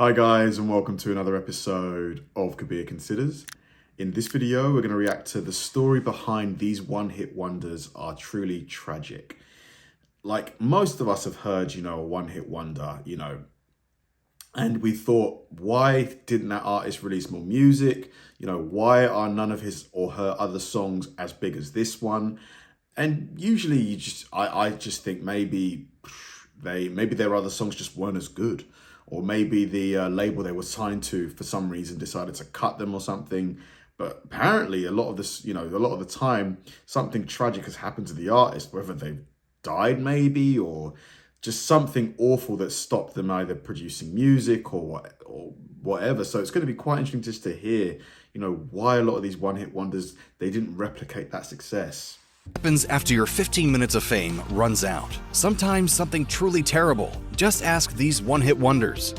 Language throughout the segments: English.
Hi guys, and welcome to another episode of Kabir Considers. In this video, we're going to react to the story behind these one-hit wonders are truly tragic. Like most of us have heard, a one-hit wonder, and we thought, why didn't that artist release more music? Why are none of his or her other songs as big as this one? And usually I just think maybe their other songs just weren't as good. Or maybe the label they were signed to for some reason decided to cut them or something. But apparently a lot of the time, something tragic has happened to the artist, whether they've died maybe, or just something awful that stopped them either producing music or whatever. So it's going to be quite interesting just to hear, why a lot of these one-hit wonders, they didn't replicate that success. Happens after your 15 minutes of fame runs out. Sometimes something truly terrible. Just ask these one-hit wonders.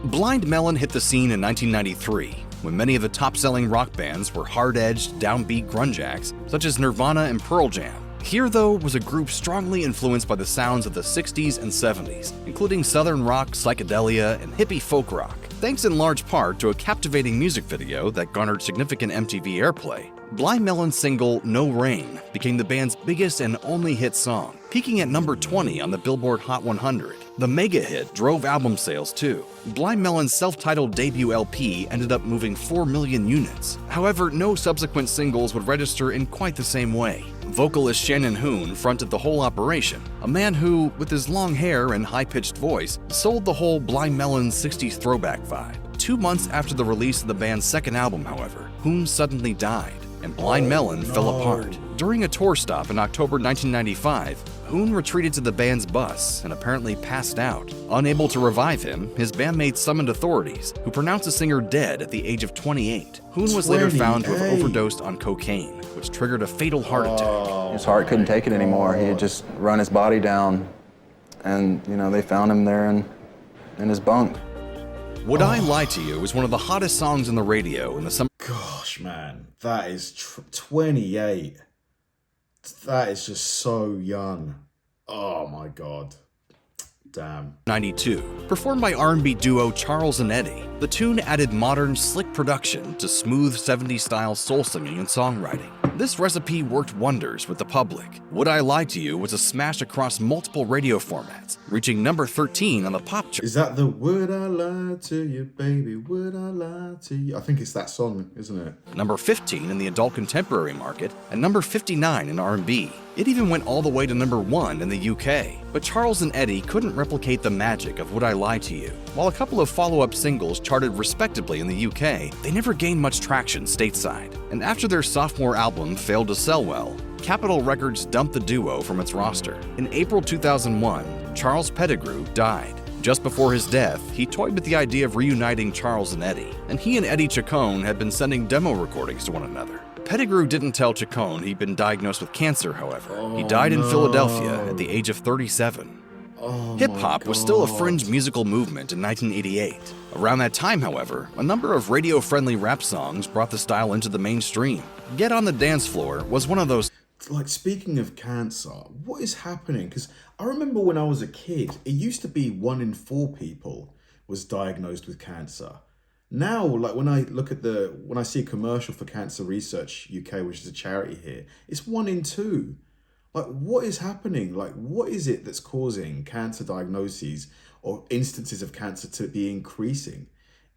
Blind Melon hit the scene in 1993, when many of the top-selling rock bands were hard-edged, downbeat grunge acts, such as Nirvana and Pearl Jam. Here, though, was a group strongly influenced by the sounds of the 60s and 70s, including southern rock, psychedelia, and hippie folk rock. Thanks in large part to a captivating music video that garnered significant MTV airplay, Blind Melon's single No Rain became the band's biggest and only hit song, peaking at number 20 on the Billboard Hot 100. The mega hit drove album sales too. Blind Melon's self-titled debut LP ended up moving 4 million units. However, no subsequent singles would register in quite the same way. Vocalist Shannon Hoon fronted the whole operation, a man who, with his long hair and high-pitched voice, sold the whole Blind Melon 60s throwback vibe. 2 months after the release of the band's second album, however, Hoon suddenly died, and Blind Melon fell apart. During a tour stop in October 1995, Hoon retreated to the band's bus and apparently passed out. Unable to revive him, his bandmates summoned authorities, who pronounced the singer dead at the age of 28. Hoon was later found to have overdosed on cocaine, which triggered a fatal heart attack. His heart couldn't take it anymore. He had just run his body down, and they found him there in his bunk. Would I Lie to You is one of the hottest songs on the radio in the summer. Gosh, man, that is 28. That is just so young. Oh my God. Damn. 92. Performed by R&B duo Charles and Eddie, the tune added modern, slick production to smooth 70s style soul singing and songwriting. This recipe worked wonders with the public. Would I Lie to You was a smash across multiple radio formats, reaching number 13 on the pop chart. Is that the Would I Lie to You, baby, would I lie to you? I think it's that song, isn't it? Number 15 in the adult contemporary market, and number 59 in R&B. It even went all the way to number 1 in the UK. But Charles and Eddie couldn't replicate the magic of Would I Lie to You. While a couple of follow-up singles charted respectably in the UK, they never gained much traction stateside. And after their sophomore album failed to sell well, Capitol Records dumped the duo from its roster. In April 2001, Charles Pettigrew died. Just before his death, he toyed with the idea of reuniting Charles and Eddie, and he and Eddie Chacon had been sending demo recordings to one another. Pettigrew didn't tell Chacon he'd been diagnosed with cancer, however. He died in Philadelphia at the age of 37. Hip-hop was still a fringe musical movement in 1988. Around that time, however, a number of radio-friendly rap songs brought the style into the mainstream. Get on the Dance Floor was one of those. Like, speaking of cancer, what is happening? Because I remember when I was a kid, it used to be 1 in 4 people was diagnosed with cancer. Now, like when I see a commercial for Cancer Research UK, which is a charity here, it's 1 in 2. Like, what is happening? Like, what is it that's causing cancer diagnoses or instances of cancer to be increasing?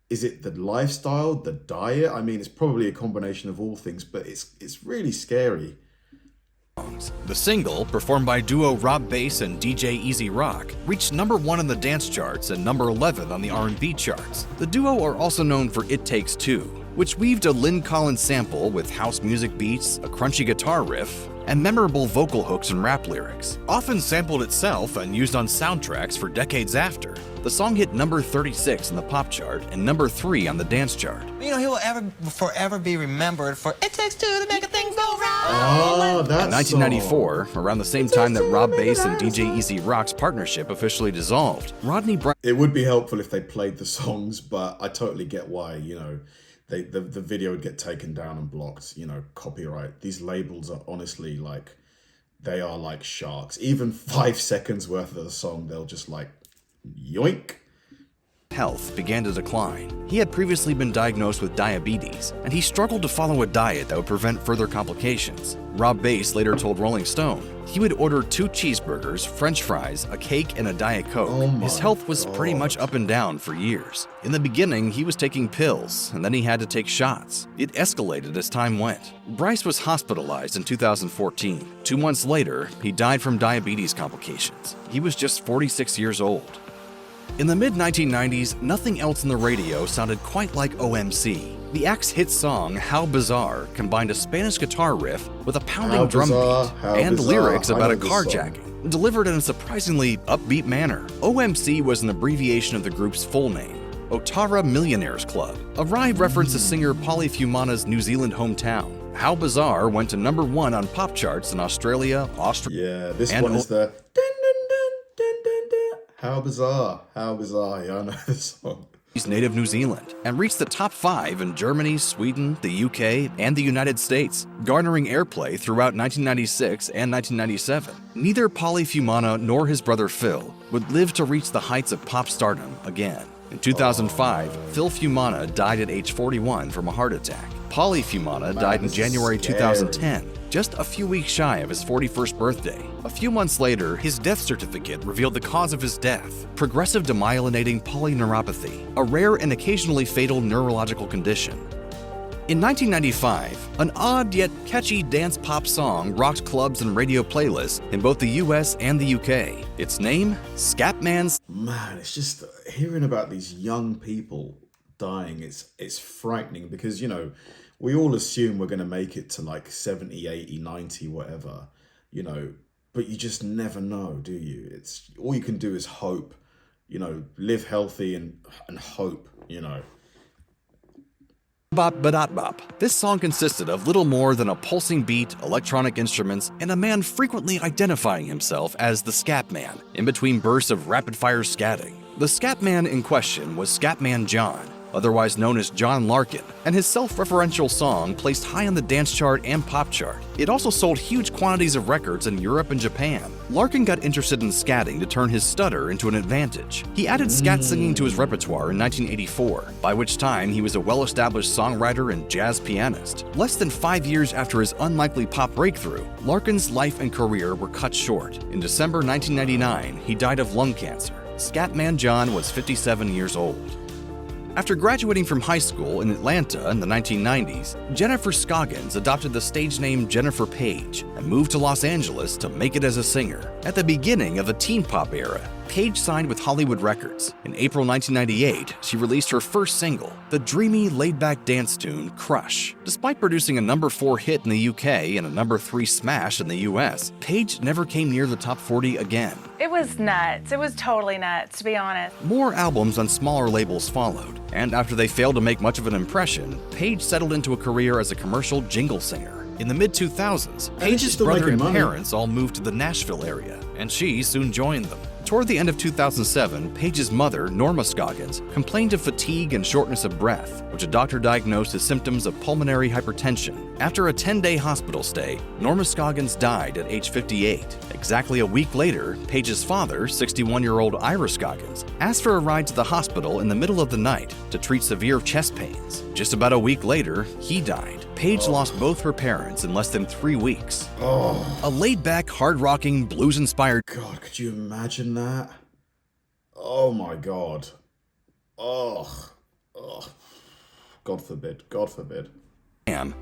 Is it the lifestyle, the diet? I mean, it's probably a combination of all things, but it's really scary. The single, performed by duo Rob Bass and DJ Easy Rock, reached number 1 on the dance charts and number 11 on the R&B charts. The duo are also known for It Takes Two, which weaved a Lynn Collins sample with house music beats, a crunchy guitar riff, and memorable vocal hooks and rap lyrics. Often sampled itself and used on soundtracks for decades after, the song hit number 36 on the pop chart and number 3 on the dance chart. He will forever be remembered for It Takes Two to Make a Thing Go Right. Oh, that's in 1994, around the same time that Rob Bass and DJ Easy Rock's partnership officially dissolved, Rodney Brown. It would be helpful if they played the songs, but I totally get why, the video would get taken down and blocked, copyright. These labels are honestly like, they are like sharks. Even 5 seconds worth of the song, they'll just like, yoink. health began to decline. He had previously been diagnosed with diabetes, and he struggled to follow a diet that would prevent further complications. Rob Bass later told Rolling Stone he would order 2 cheeseburgers, french fries, a cake, and a Diet Coke. His health was pretty much up and down for years. In the beginning, he was taking pills, and then he had to take shots. It escalated as time went. Bryce was hospitalized in 2014. 2 months later, he died from diabetes complications. He was just 46 years old. In the mid-1990s, nothing else in the radio sounded quite like OMC. The act's hit song, How Bizarre, combined a Spanish guitar riff with a pounding drum beat and lyrics about a carjacking, delivered in a surprisingly upbeat manner. OMC was an abbreviation of the group's full name, Otara Millionaires Club, a wry reference to singer Polly Fumana's New Zealand hometown. How Bizarre went to number 1 on pop charts in Australia, Yeah, this one is the How Bizarre, How Bizarre. Yeah, I know this song. native New Zealand, and reached the top 5 in Germany, Sweden, the UK, and the United States, garnering airplay throughout 1996 and 1997. Neither Polly Fumana nor his brother Phil would live to reach the heights of pop stardom again. In 2005, Phil Fumana died at age 41 from a heart attack. Polly Fumana died in January 2010, just a few weeks shy of his 41st birthday. A few months later, his death certificate revealed the cause of his death: progressive demyelinating polyneuropathy, a rare and occasionally fatal neurological condition. In 1995, an odd yet catchy dance pop song rocked clubs and radio playlists in both the US and the UK. Its name, Scatman's. Man, it's just hearing about these young people dying, it's frightening, because, you know, we all assume we're going to make it to like 70, 80, 90, whatever, you know, but you just never know, do you? It's all you can do is hope, you know, live healthy and hope, you know. Bop Badot Bop. This song consisted of little more than a pulsing beat, electronic instruments, and a man frequently identifying himself as the Scatman, in between bursts of rapid-fire scatting. The Scatman in question was Scatman John, otherwise known as John Larkin, and his self-referential song placed high on the dance chart and pop chart. It also sold huge quantities of records in Europe and Japan. Larkin got interested in scatting to turn his stutter into an advantage. He added scat singing to his repertoire in 1984, by which time he was a well-established songwriter and jazz pianist. Less than 5 years after his unlikely pop breakthrough, Larkin's life and career were cut short. In December 1999, he died of lung cancer. Scatman John was 57 years old. After graduating from high school in Atlanta in the 1990s, Jennifer Scoggins adopted the stage name Jennifer Paige and moved to Los Angeles to make it as a singer. At the beginning of the teen pop era, Paige signed with Hollywood Records. In April 1998, she released her first single, the dreamy, laid-back dance tune Crush. Despite producing a number 4 hit in the UK and a number 3 smash in the US, Paige never came near the top 40 again. It was nuts. It was totally nuts, to be honest. More albums on smaller labels followed, and after they failed to make much of an impression, Paige settled into a career as a commercial jingle singer. In the mid-2000s, Paige's brother and parents all moved to the Nashville area, and she soon joined them. Toward the end of 2007, Paige's mother, Norma Scoggins, complained of fatigue and shortness of breath, which a doctor diagnosed as symptoms of pulmonary hypertension. After a 10-day hospital stay, Norma Scoggins died at age 58. Exactly a week later, Paige's father, 61-year-old Ira Scoggins, asked for a ride to the hospital in the middle of the night to treat severe chest pains. Just about a week later, he died. Paige lost both her parents in less than 3 weeks. A laid-back, hard-rocking, blues-inspired... God, could you imagine that? Oh my God. Oh. God forbid. God forbid.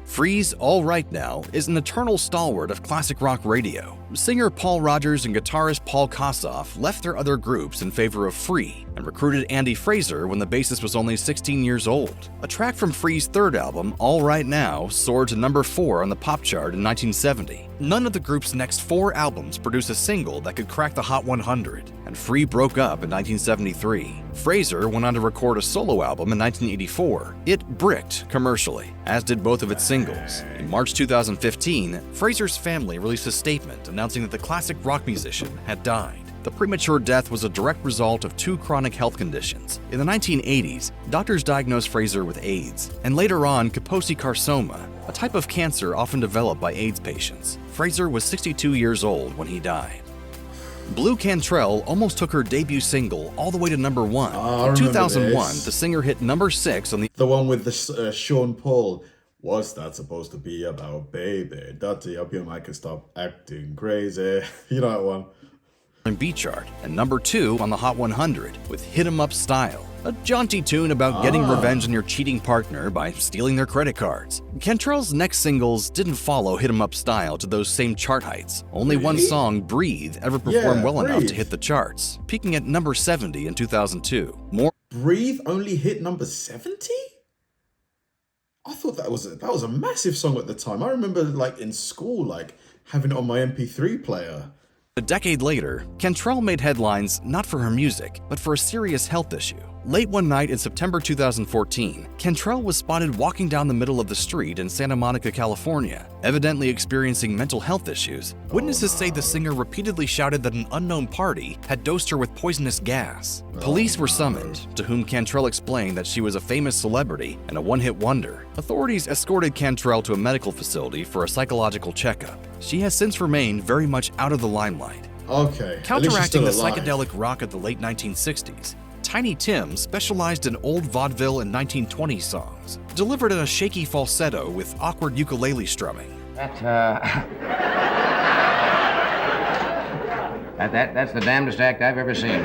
Freeze All Right Now is an eternal stalwart of classic rock radio. Singer Paul Rodgers and guitarist Paul Kossoff left their other groups in favor of Free and recruited Andy Fraser when the bassist was only 16 years old. A track from Free's third album, All Right Now, soared to number 4 on the pop chart in 1970. None of the group's next 4 albums produced a single that could crack the Hot 100, and Free broke up in 1973. Fraser went on to record a solo album in 1984. It bricked commercially, as did both of its singles. In March 2015, Fraser's family released a statement announcing that the classic rock musician had died. The premature death was a direct result of 2 chronic health conditions. In the 1980s, doctors diagnosed Fraser with AIDS, and later on Kaposi carcinoma, a type of cancer often developed by AIDS patients. Fraser was 62 years old when he died. Blue Cantrell almost took her debut single all the way to number 1. I In remember 2001, this. the singer hit number 6 on the The one with the Sean Paul. What's that supposed to be about, baby? Dirty up your mic and stop acting crazy. You know that one. R&B chart, and number 2 on the Hot 100 with Hit 'Em Up Style, a jaunty tune about getting revenge on your cheating partner by stealing their credit cards. Cantrell's next singles didn't follow Hit 'Em Up Style to those same chart heights. Only one Really? song, Breathe, ever performed well enough to Breathe. hit the charts, peaking at number 70 in 2002. Breathe only hit number 70? I thought that was a massive song at the time. I remember like in school, like having it on my MP3 player. A decade later, Cantrell made headlines not for her music, but for a serious health issue. Late one night in September 2014, Cantrell was spotted walking down the middle of the street in Santa Monica, California, evidently experiencing mental health issues. Witnesses say the singer repeatedly shouted that an unknown party had dosed her with poisonous gas. Police were summoned, to whom Cantrell explained that she was a famous celebrity and a one-hit wonder. Authorities escorted Cantrell to a medical facility for a psychological checkup. She has since remained very much out of the limelight. Okay. Counteracting the alive. psychedelic rock of the late 1960s, Tiny Tim specialized in old vaudeville and 1920s songs, delivered in a shaky falsetto with awkward ukulele strumming. That's the damnedest act I've ever seen.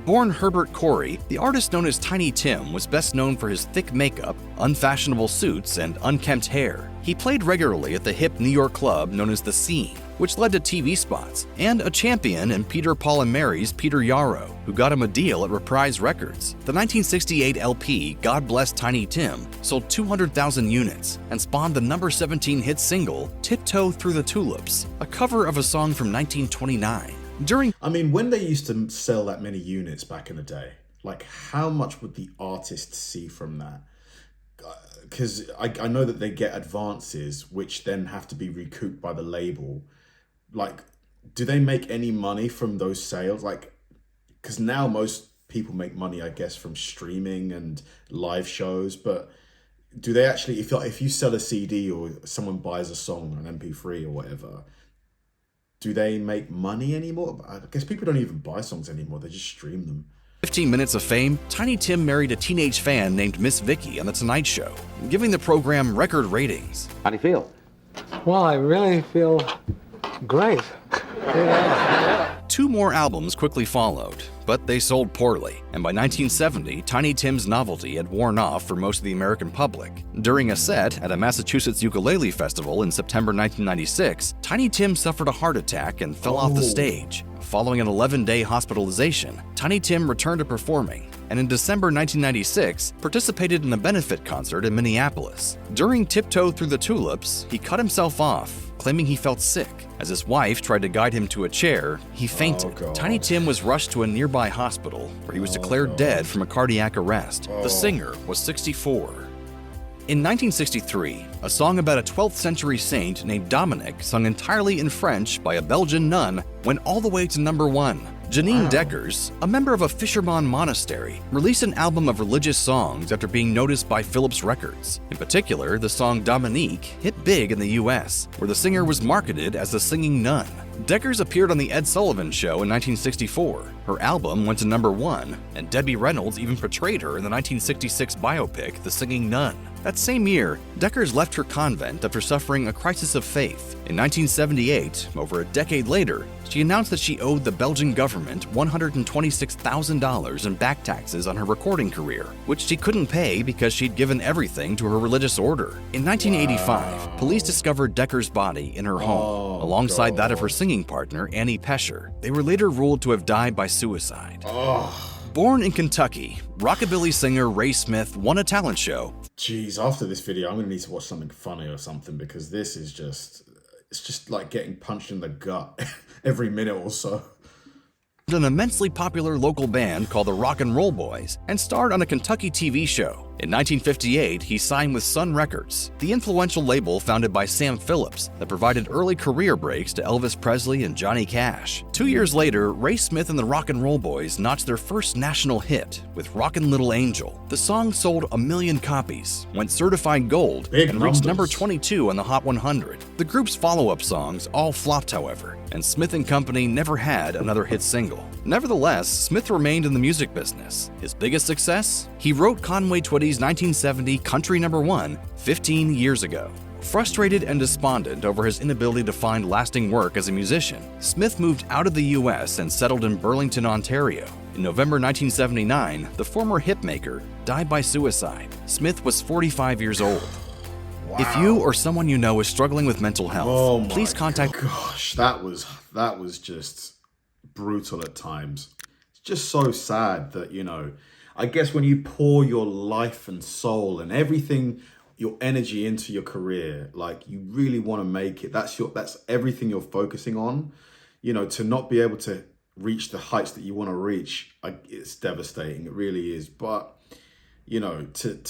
Born Herbert Corey, the artist known as Tiny Tim was best known for his thick makeup, unfashionable suits, and unkempt hair. He played regularly at the hip New York club known as The Scene, which led to TV spots, and a champion in Peter, Paul and Mary's Peter Yarrow, who got him a deal at Reprise Records. The 1968 LP God Bless Tiny Tim sold 200,000 units and spawned the number 17 hit single Tiptoe Through the Tulips, a cover of a song from 1929. I mean, when they used to sell that many units back in the day, like how much would the artist see from that? Because I know that they get advances, which then have to be recouped by the label. Like, do they make any money from those sales? Like, because now most people make money, I guess, from streaming and live shows. But do they actually, if you sell a CD or someone buys a song, an MP3 or whatever, do they make money anymore? I guess people don't even buy songs anymore. They just stream them. 15 minutes of fame, Tiny Tim married a teenage fan named Miss Vicky on The Tonight Show, giving the program record ratings. How do you feel? Well, I really feel great. Two more albums quickly followed, but they sold poorly, and by 1970, Tiny Tim's novelty had worn off for most of the American public. During a set at a Massachusetts ukulele festival in September 1996, Tiny Tim suffered a heart attack and fell off the stage. Following an 11-day hospitalization, Tiny Tim returned to performing, and in December 1996, participated in a benefit concert in Minneapolis. During Tiptoe Through the Tulips, he cut himself off, claiming he felt sick. As his wife tried to guide him to a chair, he fainted. Tiny Tim was rushed to a nearby hospital, where he was declared dead from a cardiac arrest. The singer was 64. In 1963, a song about a 12th century saint named Dominic, sung entirely in French by a Belgian nun, went all the way to number 1. Janine Decker, a member of a Fisherman monastery, released an album of religious songs after being noticed by Philips Records. In particular, the song Dominique hit big in the US, where the singer was marketed as the singing nun. Deckers appeared on The Ed Sullivan Show in 1964. Her album went to number 1, and Debbie Reynolds even portrayed her in the 1966 biopic The Singing Nun. That same year, Deckers left her convent after suffering a crisis of faith. In 1978, over a decade later, she announced that she owed the Belgian government $126,000 in back taxes on her recording career, which she couldn't pay because she'd given everything to her religious order. In 1985, police discovered Decker's body in her home, alongside that of her singing partner, Annie Pescher. They were later ruled to have died by suicide. Born in Kentucky, rockabilly singer Ray Smith won a talent show. Jeez, after this video, I'm going to need to watch something funny or something, because this is it's just like getting punched in the gut every minute or so. An immensely popular local band called the Rock and Roll Boys, and starred on a Kentucky TV show. In 1958, he signed with Sun Records, the influential label founded by Sam Phillips that provided early career breaks to Elvis Presley and Johnny Cash. 2 years later, Ray Smith and the Rock and Roll Boys notched their first national hit with Rockin' Little Angel. The song sold 1 million copies, went certified gold, and reached number 22 on the Hot 100. The group's follow-up songs all flopped, however, and Smith & Company never had another hit single. Nevertheless, Smith remained in the music business. His biggest success? He wrote Conway Twitty's 1970 country #1 15 years ago. Frustrated and despondent over his inability to find lasting work as a musician, Smith moved out of the US and settled in Burlington, Ontario. In November 1979, the former hitmaker died by suicide. Smith was 45 years old. Wow. If you or someone you know is struggling with mental health, please contact... Gosh, that was just brutal at times. It's just so sad that, you know, I guess when you pour your life and soul and everything, your energy into your career, like you really want to make it, that's everything you're focusing on, you know, to not be able to reach the heights that you want to reach, it's devastating. It really is. But, you know, to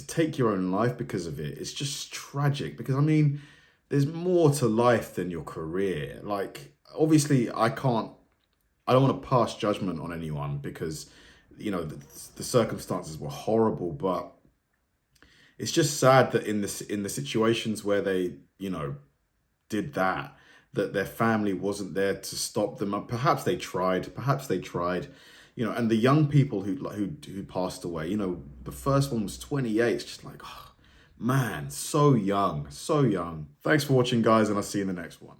take your own life because of it, it's just tragic. Because I mean, there's more to life than your career. Like, obviously, I don't want to pass judgment on anyone because, you know, the circumstances were horrible. But it's just sad that in the situations where they, you know, did that their family wasn't there to stop them. Perhaps they tried, you know. And the young people who passed away, you know, the first one was 28. It's just like, oh, man, so young. Thanks for watching, guys, and I'll see you in the next one.